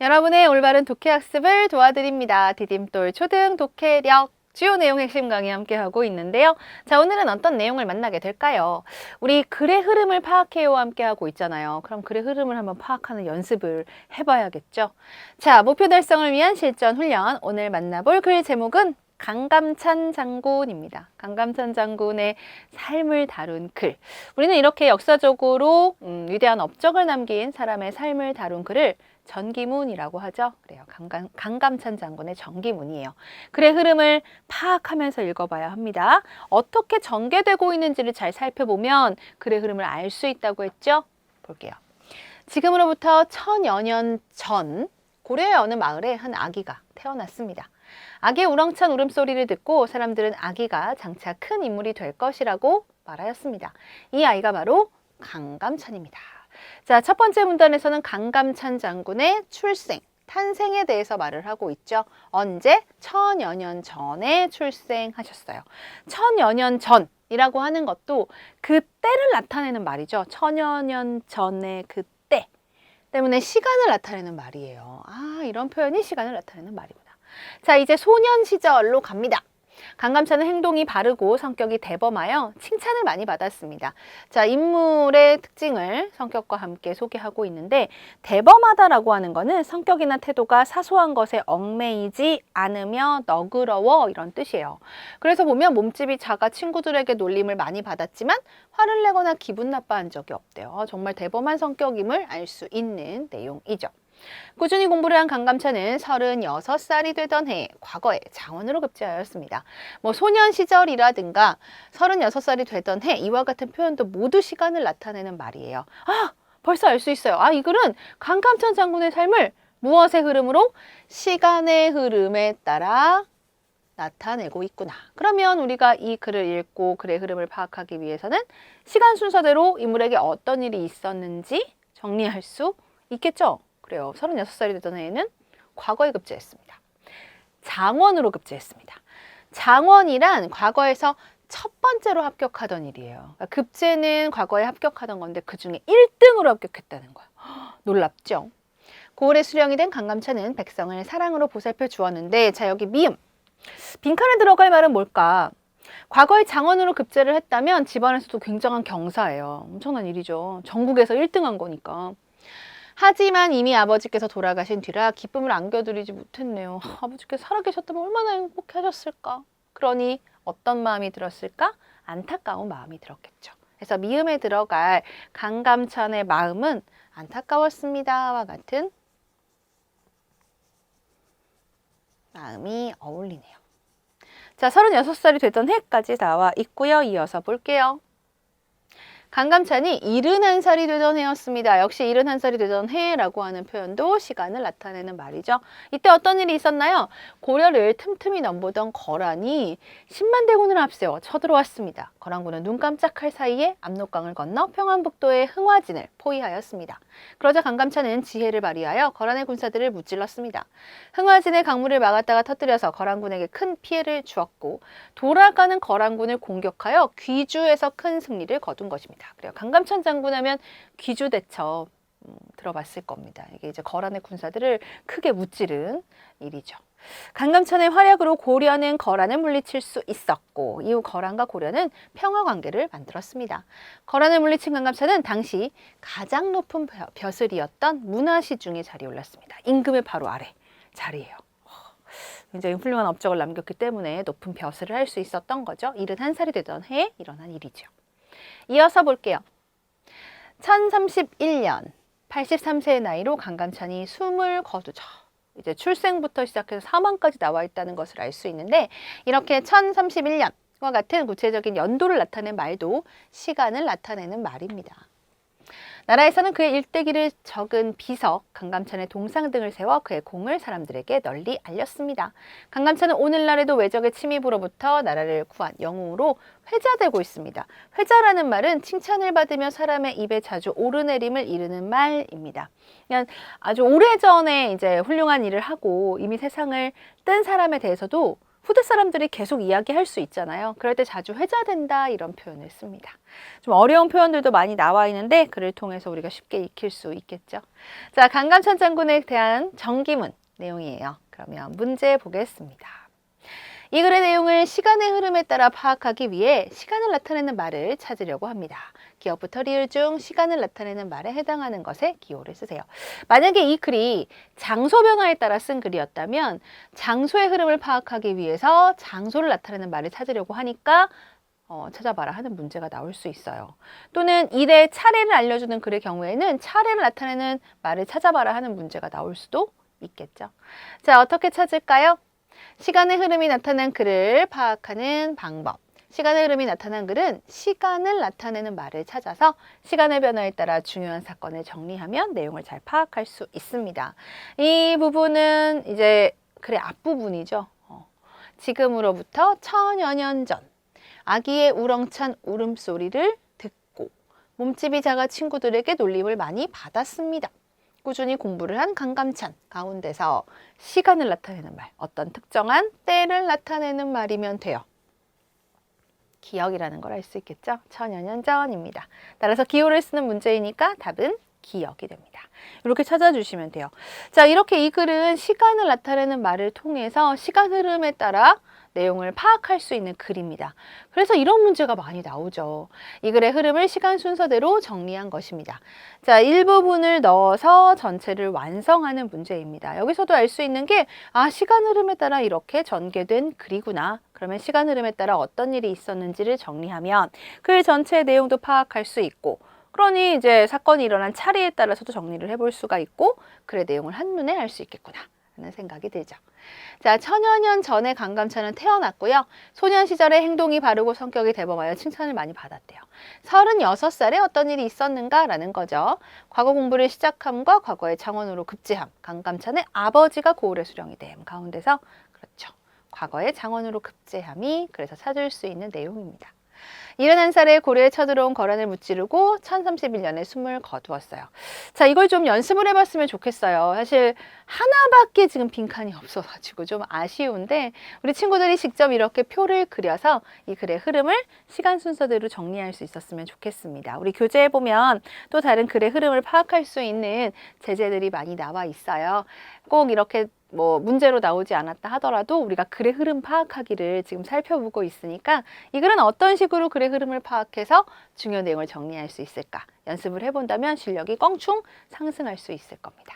여러분의 올바른 독해학습을 도와드립니다. 디딤돌 초등 독해력 주요 내용 핵심 강의 함께하고 있는데요. 자, 오늘은 어떤 내용을 만나게 될까요? 우리 글의 흐름을 파악해요와 함께하고 있잖아요. 그럼 글의 흐름을 한번 파악하는 연습을 해봐야겠죠. 자, 목표 달성을 위한 실전 훈련. 오늘 만나볼 글 제목은 강감찬 장군입니다. 강감찬 장군의 삶을 다룬 글. 우리는 이렇게 역사적으로 위대한 업적을 남긴 사람의 삶을 다룬 글을 전기문이라고 하죠. 그래요. 강감찬 장군의 전기문이에요. 글의 흐름을 파악하면서 읽어봐야 합니다. 어떻게 전개되고 있는지를 잘 살펴보면 글의 흐름을 알 수 있다고 했죠. 볼게요. 지금으로부터 천여 년 전 고려의 어느 마을에 한 아기가 태어났습니다. 아기의 우렁찬 울음소리를 듣고 사람들은 아기가 장차 큰 인물이 될 것이라고 말하였습니다. 이 아이가 바로 강감찬입니다. 자, 첫 번째 문단에서는 강감찬 장군의 출생, 탄생에 대해서 말을 하고 있죠. 언제? 천여 년 전에 출생하셨어요. 천여 년 전이라고 하는 것도 그 때를 나타내는 말이죠. 천여 년 전의 그 때 때문에 시간을 나타내는 말이에요. 아, 이런 표현이 시간을 나타내는 말이구나. 자, 이제 소년 시절로 갑니다. 강감찬은 행동이 바르고 성격이 대범하여 칭찬을 많이 받았습니다. 자, 인물의 특징을 성격과 함께 소개하고 있는데 대범하다라고 하는 거는 성격이나 태도가 사소한 것에 얽매이지 않으며 너그러워 이런 뜻이에요. 그래서 보면 몸집이 작아 친구들에게 놀림을 많이 받았지만 화를 내거나 기분 나빠한 적이 없대요. 정말 대범한 성격임을 알 수 있는 내용이죠. 꾸준히 공부를 한 강감찬은 36살이 되던 해 과거에 장원으로 급제하였습니다. 소년 시절이라든가 36살이 되던 해 이와 같은 표현도 모두 시간을 나타내는 말이에요. 아, 벌써 알 수 있어요. 아, 이 글은 강감찬 장군의 삶을 무엇의 흐름으로? 시간의 흐름에 따라 나타내고 있구나. 그러면 우리가 이 글을 읽고 글의 흐름을 파악하기 위해서는 시간 순서대로 인물에게 어떤 일이 있었는지 정리할 수 있겠죠? 그래요. 36살이 되던 해에는 과거에 급제했습니다. 장원으로 급제했습니다. 장원이란 과거에서 첫 번째로 합격하던 일이에요. 그러니까 급제는 과거에 합격하던 건데 그중에 1등으로 합격했다는 거예요. 놀랍죠? 고을에 수령이 된 강감찬은 백성을 사랑으로 보살펴 주었는데, 자, 여기 미음. 빈칸에 들어갈 말은 뭘까? 과거에 장원으로 급제를 했다면 집안에서도 굉장한 경사예요. 엄청난 일이죠. 전국에서 1등한 거니까. 하지만 이미 아버지께서 돌아가신 뒤라 기쁨을 안겨드리지 못했네요. 아버지께서 살아계셨다면 얼마나 행복하셨을까? 그러니 어떤 마음이 들었을까? 안타까운 마음이 들었겠죠. 그래서 미음에 들어갈 강감찬의 마음은 안타까웠습니다와 같은 마음이 어울리네요. 자, 36살이 되던 해까지 나와 있고요. 이어서 볼게요. 강감찬이 71살이 되던 해였습니다. 역시 71살이 되던 해라고 하는 표현도 시간을 나타내는 말이죠. 이때 어떤 일이 있었나요? 고려를 틈틈이 넘보던 거란이 10만 대군을 앞세워 쳐들어왔습니다. 거란군은 눈 깜짝할 사이에 압록강을 건너 평안북도의 흥화진을 포위하였습니다. 그러자 강감찬은 지혜를 발휘하여 거란의 군사들을 무찔렀습니다. 흥화진의 강물을 막았다가 터뜨려서 거란군에게 큰 피해를 주었고 돌아가는 거란군을 공격하여 귀주에서 큰 승리를 거둔 것입니다. 그래요. 강감찬 장군 하면 귀주 대첩 들어봤을 겁니다. 이게 이제 거란의 군사들을 크게 무찌른 일이죠. 강감찬의 활약으로 고려는 거란을 물리칠 수 있었고 이후 거란과 고려는 평화 관계를 만들었습니다. 거란을 물리친 강감찬은 당시 가장 높은 벼슬이었던 문화시중에 자리에 올랐습니다. 임금의 바로 아래 자리예요. 굉장히 훌륭한 업적을 남겼기 때문에 높은 벼슬을 할 수 있었던 거죠. 71살이 되던 해에 일어난 일이죠. 이어서 볼게요. 1031년 83세의 나이로 강감찬이 숨을 거두죠. 이제 출생부터 시작해서 사망까지 나와 있다는 것을 알 수 있는데 이렇게 1031년과 같은 구체적인 연도를 나타낸 말도 시간을 나타내는 말입니다. 나라에서는 그의 일대기를 적은 비석, 강감찬의 동상 등을 세워 그의 공을 사람들에게 널리 알렸습니다. 강감찬은 오늘날에도 외적의 침입으로부터 나라를 구한 영웅으로 회자되고 있습니다. 회자라는 말은 칭찬을 받으며 사람의 입에 자주 오르내림을 이르는 말입니다. 그냥 아주 오래전에 이제 훌륭한 일을 하고 이미 세상을 뜬 사람에 대해서도 후대 사람들이 계속 이야기할 수 있잖아요. 그럴 때 자주 회자된다 이런 표현을 씁니다. 좀 어려운 표현들도 많이 나와 있는데 글을 통해서 우리가 쉽게 익힐 수 있겠죠. 자, 강감찬 장군에 대한 정기문 내용이에요. 그러면 문제 보겠습니다. 이 글의 내용을 시간의 흐름에 따라 파악하기 위해 시간을 나타내는 말을 찾으려고 합니다. 기억부터 리을 중 시간을 나타내는 말에 해당하는 것에 기호를 쓰세요. 만약에 이 글이 장소 변화에 따라 쓴 글이었다면 장소의 흐름을 파악하기 위해서 장소를 나타내는 말을 찾으려고 하니까 찾아봐라 하는 문제가 나올 수 있어요. 또는 일의 차례를 알려주는 글의 경우에는 차례를 나타내는 말을 찾아봐라 하는 문제가 나올 수도 있겠죠. 자, 어떻게 찾을까요? 시간의 흐름이 나타난 글을 파악하는 방법. 시간의 흐름이 나타난 글은 시간을 나타내는 말을 찾아서 시간의 변화에 따라 중요한 사건을 정리하면 내용을 잘 파악할 수 있습니다. 이 부분은 이제 글의 앞부분이죠. 지금으로부터 천여 년 전 아기의 우렁찬 울음소리를 듣고 몸집이 작아 친구들에게 놀림을 많이 받았습니다. 꾸준히 공부를 한 강감찬 가운데서 시간을 나타내는 말, 어떤 특정한 때를 나타내는 말이면 돼요. 기억이라는 걸 알 수 있겠죠? 천여 년 전입니다. 따라서 기호를 쓰는 문제이니까 답은 기억이 됩니다. 이렇게 찾아주시면 돼요. 자, 이렇게 이 글은 시간을 나타내는 말을 통해서 시간 흐름에 따라 내용을 파악할 수 있는 글입니다. 그래서 이런 문제가 많이 나오죠. 이 글의 흐름을 시간 순서대로 정리한 것입니다. 자, 일부분을 넣어서 전체를 완성하는 문제입니다. 여기서도 알 수 있는 게 시간 흐름에 따라 이렇게 전개된 글이구나. 그러면 시간 흐름에 따라 어떤 일이 있었는지를 정리하면 글 전체의 내용도 파악할 수 있고, 그러니 이제 사건이 일어난 차례에 따라서도 정리를 해볼 수가 있고 글의 내용을 한눈에 알 수 있겠구나 하는 생각이 들죠. 자, 천여 년 전에 강감찬은 태어났고요. 소년 시절에 행동이 바르고 성격이 대범하여 칭찬을 많이 받았대요. 36살에 어떤 일이 있었는가라는 거죠. 과거 공부를 시작함과 과거의 창원으로 급제함. 강감찬의 아버지가 고을의 수령이 됨 가운데서 그렇죠. 과거의 장원으로 급제함이 그래서 찾을 수 있는 내용입니다. 71살에 고려에 쳐들어온 거란을 무찌르고 1031년에 숨을 거두었어요. 자, 이걸 좀 연습을 해봤으면 좋겠어요. 사실 하나밖에 지금 빈칸이 없어가지고 좀 아쉬운데 우리 친구들이 직접 이렇게 표를 그려서 이 글의 흐름을 시간 순서대로 정리할 수 있었으면 좋겠습니다. 우리 교재에 보면 또 다른 글의 흐름을 파악할 수 있는 제재들이 많이 나와 있어요. 꼭 이렇게 문제로 나오지 않았다 하더라도 우리가 글의 흐름 파악하기를 지금 살펴보고 있으니까 이 글은 어떤 식으로 글의 흐름을 파악해서 중요 내용을 정리할 수 있을까 연습을 해본다면 실력이 껑충 상승할 수 있을 겁니다.